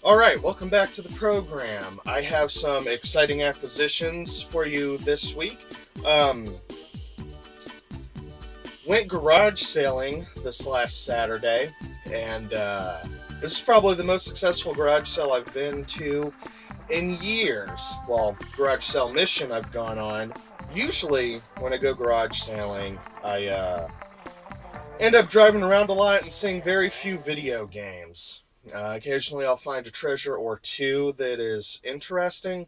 Alright, welcome back to the program. I have some exciting acquisitions for you this week. Went garage sailing this last Saturday, and this is probably the most successful garage sale I've been to in years. Well, garage sale mission I've gone on. Usually, when I go garage sailing, I end up driving around a lot and seeing very few video games. Occasionally, I'll find a treasure or two that is interesting,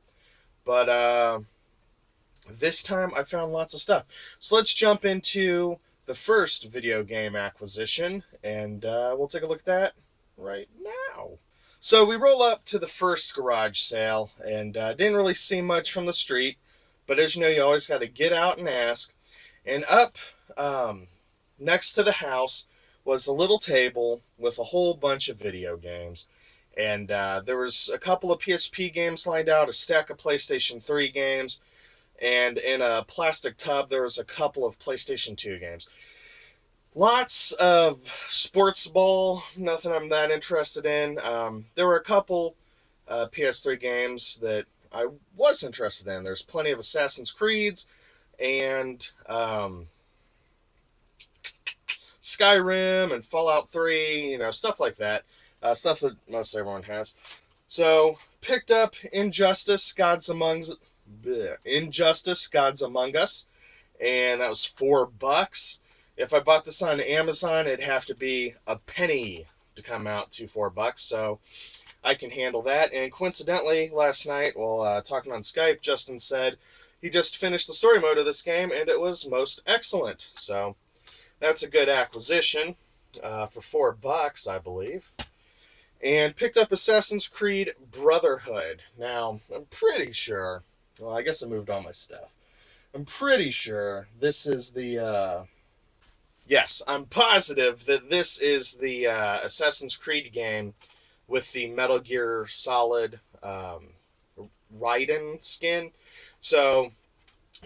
but this time I found lots of stuff. So let's jump into the first video game acquisition, and we'll take a look at that right now. So we roll up to the first garage sale, and didn't really see much from the street, but as you know, you always got to get out and ask. And up next to the house was a little table with a whole bunch of video games. And there was a couple of PSP games lined out, a stack of PlayStation 3 games, and in a plastic tub there was a couple of PlayStation 2 games. Lots of sports ball, nothing I'm that interested in. There were a couple PS3 games that I was interested in. There's plenty of Assassin's Creeds and Skyrim and Fallout 3, stuff like that. Stuff that most everyone has. So, picked up Injustice, Gods Among Us, and that was $4. If I bought this on Amazon, it'd have to be a penny to come out to $4, so I can handle that. And coincidentally, last night, while talking on Skype, Justin said he just finished the story mode of this game, and it was most excellent. So, that's a good acquisition for $4, I believe. And picked up Assassin's Creed Brotherhood. Now, I'm pretty sure, well, I guess I moved all my stuff. I'm pretty sure this is the, yes, I'm positive that this is the Assassin's Creed game with the Metal Gear Solid Raiden skin. So,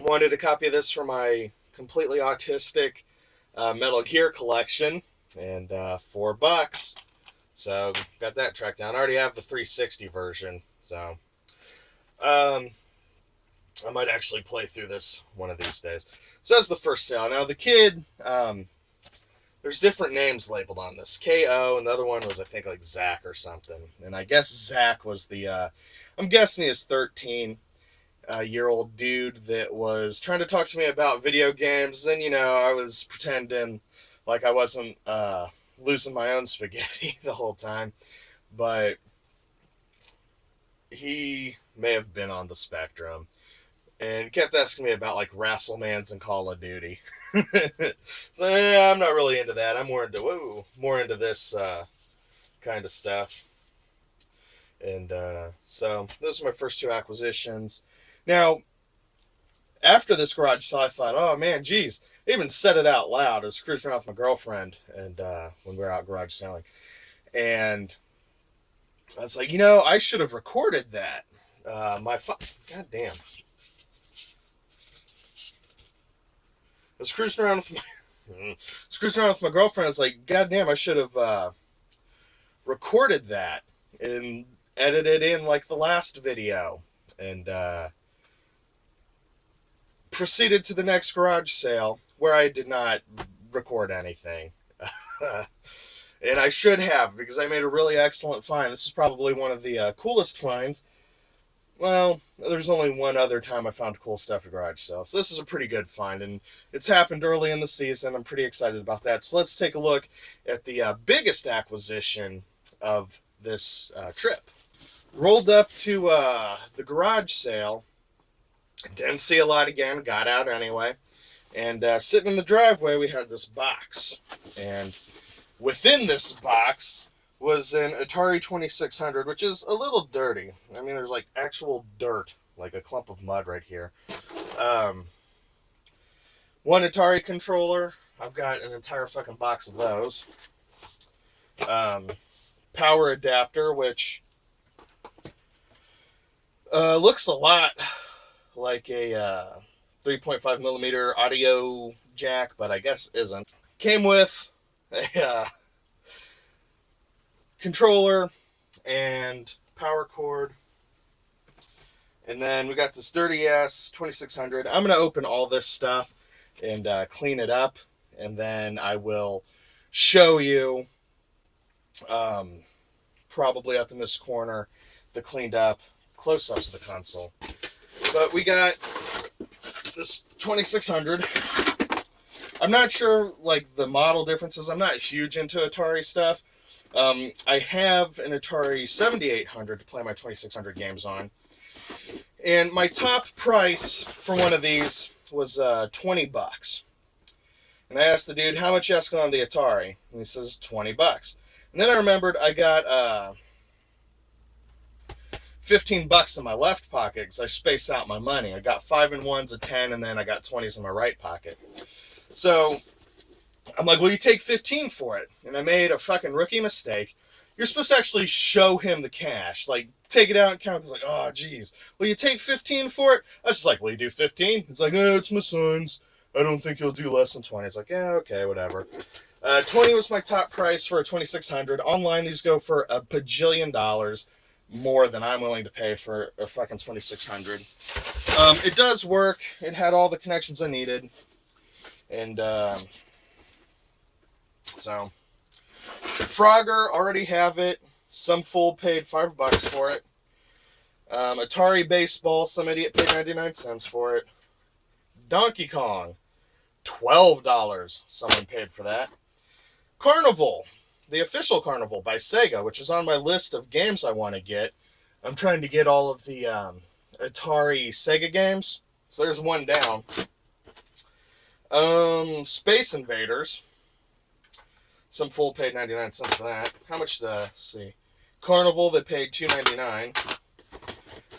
wanted a copy of this for my completely autistic Metal Gear collection, and $4. So got that tracked down. I already have the 360 version, so I might actually play through this one of these days. So that's the first sale. Now the kid, there's different names labeled on this. KO, and the other one was I think like Zach or something. And I guess Zach was the, I'm guessing he is 13-year-old dude that was trying to talk to me about video games, and I was pretending like I wasn't losing my own spaghetti the whole time, but he may have been on the spectrum and kept asking me about like Wrestlemans and Call of Duty. So yeah, I'm not really into that. I'm more into this kind of stuff. And so those are my first two acquisitions. Now, after this garage sale, I thought, oh man, geez, I even said it out loud. I was cruising around with my girlfriend, and when we were out garage selling, and I was like, I should have recorded that. God damn. I was cruising around with my girlfriend. I was like, God damn, I should have recorded that and edited in like the last video, and proceeded to the next garage sale where I did not record anything. And I should have, because I made a really excellent find. This is probably one of the coolest finds. Well, there's only one other time I found cool stuff at garage sales. So this is a pretty good find, and it's happened early in the season. I'm pretty excited about that. So let's take a look at the biggest acquisition of this trip. Rolled up to the garage sale. Didn't see a lot again. Got out anyway. And sitting in the driveway, we had this box. And within this box was an Atari 2600, which is a little dirty. I mean, there's like actual dirt, like a clump of mud right here. One Atari controller. I've got an entire fucking box of those. Power adapter, which looks a lot like a 3.5 millimeter audio jack, but I guess isn't. Came with a controller, and power cord. And then we got this dirty ass 2600. I'm going to open all this stuff and clean it up. And then I will show you, probably up in this corner, the cleaned up close-ups of the console. But we got this 2600. I'm not sure, like, the model differences. I'm not huge into Atari stuff. I have an Atari 7800 to play my 2600 games on. And my top price for one of these was 20 bucks. And I asked the dude, how much you asking on the Atari? And he says, 20 bucks. And then I remembered I got 15 bucks in my left pocket because I spaced out my money. I got 5 and 1s, a 10, and then I got 20s in my right pocket. So I'm like, well, you take 15 for it. And I made a fucking rookie mistake. You're supposed to actually show him the cash. Like, take it out and count. He's like, oh, geez. Will you take 15 for it? I was just like, will you do 15? He's like, oh, it's my son's. I don't think he'll do less than 20. It's like, yeah, okay, whatever. 20 was my top price for a 2600. Online, these go for a bajillion dollars more than I'm willing to pay for a fucking 2600. It does work. It had all the connections I needed. And so Frogger already have it. Some fool paid $5 for it. Atari Baseball, some idiot paid 99 cents for it. Donkey Kong, $12. Someone paid for that. Carnival, the official Carnival by Sega, which is on my list of games I want to get. I'm trying to get all of the Atari Sega games. So there's one down. Space Invaders. Some fool paid 99 cents for that. How much let's see. Carnival, they paid $2.99.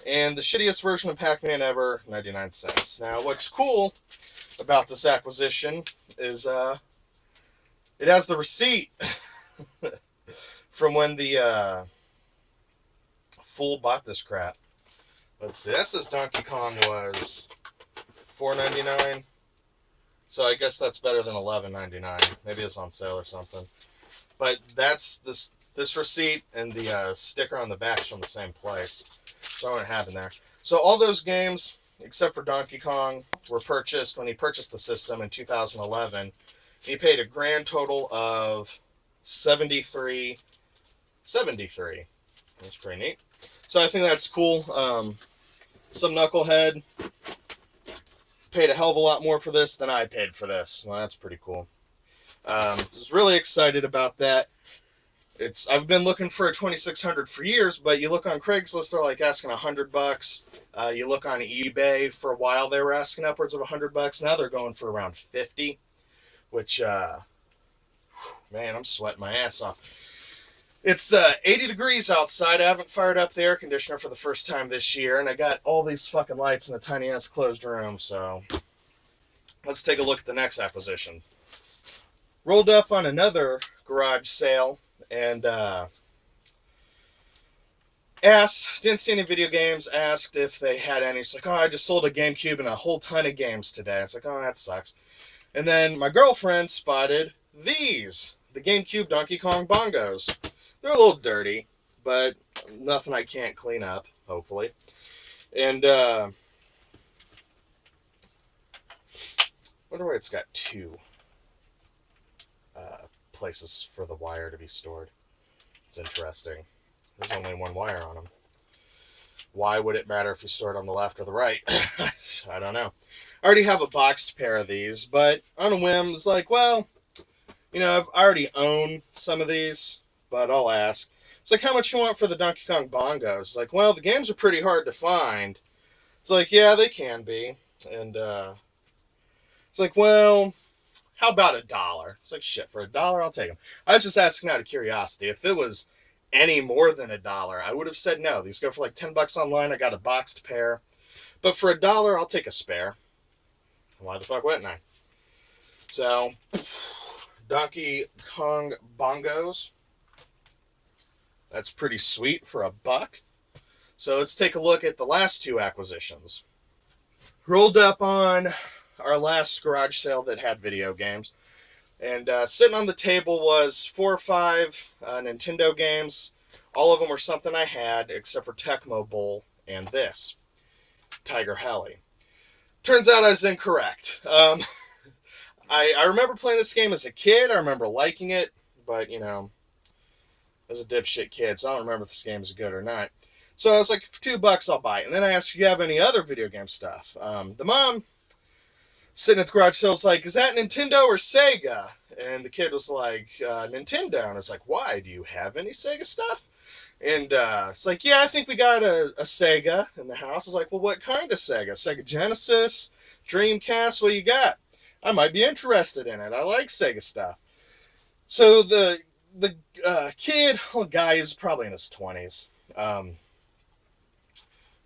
And the shittiest version of Pac-Man ever, 99 cents. Now, what's cool about this acquisition is it has the receipt from when the fool bought this crap. Let's see, that says Donkey Kong was $4.99. So I guess that's better than $11.99. Maybe it's on sale or something. But that's this receipt and the sticker on the back is from the same place. So what happened there? So all those games, except for Donkey Kong, were purchased when he purchased the system in 2011. He paid a grand total of $73. That's pretty neat. So I think that's cool. Some knucklehead paid a hell of a lot more for this than I paid for this. Well, that's pretty cool. I was really excited about that. I've been looking for a 2600 for years, but you look on Craigslist, they're like asking $100. You look on eBay, for a while they were asking upwards of $100. Now they're going for around 50, which, man, I'm sweating my ass off. It's 80 degrees outside. I haven't fired up the air conditioner for the first time this year, and I got all these fucking lights in a tiny ass closed room, so let's take a look at the next acquisition. Rolled up on another garage sale. And didn't see any video games, asked if they had any. It's like, oh, I just sold a GameCube and a whole ton of games today. It's like, oh, that sucks. And then my girlfriend spotted these, the GameCube Donkey Kong bongos. They're a little dirty, but nothing I can't clean up, hopefully. And wonder why it's got two places for the wire to be stored. It's interesting. There's only one wire on them. Why would it matter if you store it on the left or the right? I don't know. I already have a boxed pair of these, but on a whim, it's like, well, you know, I already own some of these, but I'll ask. It's like, how much you want for the Donkey Kong bongos? It's like, well, the games are pretty hard to find. It's like, yeah, they can be. And it's like, well, how about $1? It's like, shit, for $1, I'll take them. I was just asking out of curiosity. If it was any more than $1, I would have said no. These go for like $10 online. I got a boxed pair. But for $1, I'll take a spare. Why the fuck wouldn't I? So, Donkey Kong bongos. That's pretty sweet for $1. So let's take a look at the last two acquisitions. Rolled up on our last garage sale that had video games. And sitting on the table was 4 or 5 Nintendo games. All of them were something I had, except for Tecmo Bowl and this, Tiger Heli. Turns out I was incorrect. I remember playing this game as a kid. I remember liking it, but, you know, as a dipshit kid, so I don't remember if this game is good or not. So I was like, for $2, I'll buy it. And then I asked, do you have any other video game stuff? The mom sitting at the garage sale was like, is that Nintendo or Sega? And the kid was like, Nintendo. And I was like, why? Do you have any Sega stuff? And it's like, yeah, I think we got a Sega in the house. I was like, well, what kind of Sega? Sega Genesis? Dreamcast? What you got? I might be interested in it. I like Sega stuff. So the kid, well, guy is probably in his 20s,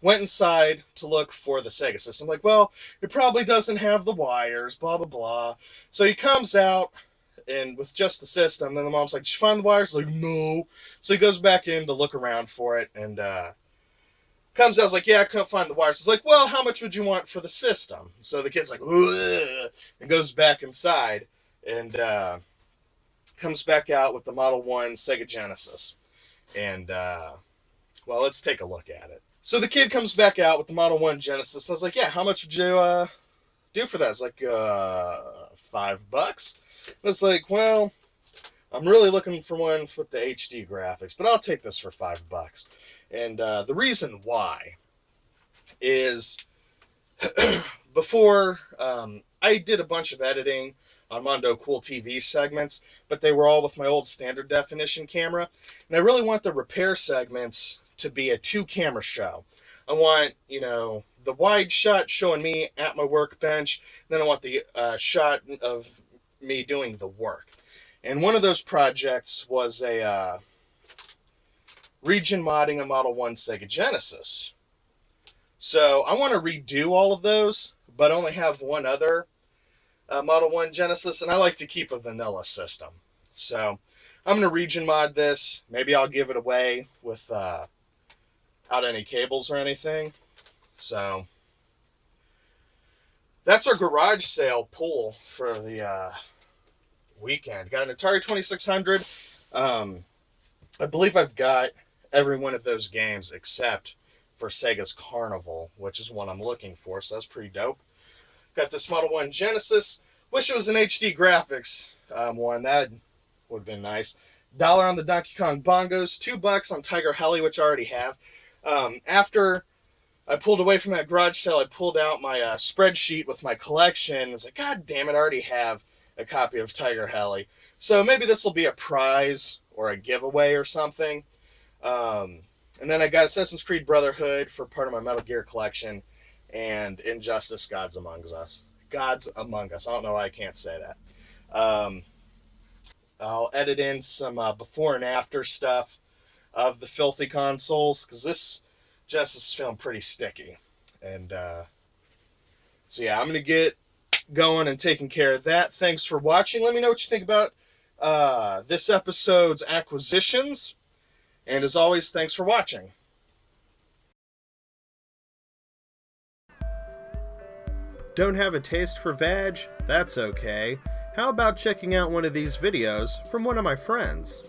went inside to look for the Sega system. Like, well, it probably doesn't have the wires, blah, blah, blah. So he comes out and with just the system. Then the mom's like, did you find the wires? Like, no. So he goes back in to look around for it and comes out, like, yeah, I couldn't find the wires. It's like, well, how much would you want for the system? So the kid's like, ugh, and goes back inside and comes back out with the Model 1 Sega Genesis. And, well, let's take a look at it. So the kid comes back out with the Model 1 Genesis. I was like, yeah, how much would you do for that? It's like, $5. It's like, well, I'm really looking for one with the HD graphics, but I'll take this for $5. And the reason why is before I did a bunch of editing on Mondo Cool TV segments, but they were all with my old standard definition camera. And I really want the repair segments to be a 2-camera show. I want, you know, the wide shot showing me at my workbench. Then I want the shot of me doing the work. And one of those projects was a region modding a Model 1 Sega Genesis. So I want to redo all of those, but only have one other Model 1 Genesis, and I like to keep a vanilla system. So I'm going to region mod this. Maybe I'll give it away without any cables or anything. So that's our garage sale pull for the weekend. Got an Atari 2600. I believe I've got every one of those games except for Sega's Carnival, which is one I'm looking for, so that's pretty dope. Got this Model 1 Genesis. Wish it was an HD graphics one. That would have been nice. $1 on the Donkey Kong bongos. $2 on Tiger Heli, which I already have. After I pulled away from that garage sale, I pulled out my spreadsheet with my collection. It's like, God damn it, I already have a copy of Tiger Heli. So maybe this will be a prize or a giveaway or something. And then I got Assassin's Creed Brotherhood for part of my Metal Gear collection, and Injustice Gods Among Us. Gods Among Us. I don't know why I can't say that. I'll edit in some before and after stuff of the filthy consoles, because this Genesis is feeling pretty sticky. And so yeah, I'm going to get going and taking care of that. Thanks for watching. Let me know what you think about this episode's acquisitions. And as always, thanks for watching. Don't have a taste for VAG? That's okay. How about checking out one of these videos from one of my friends?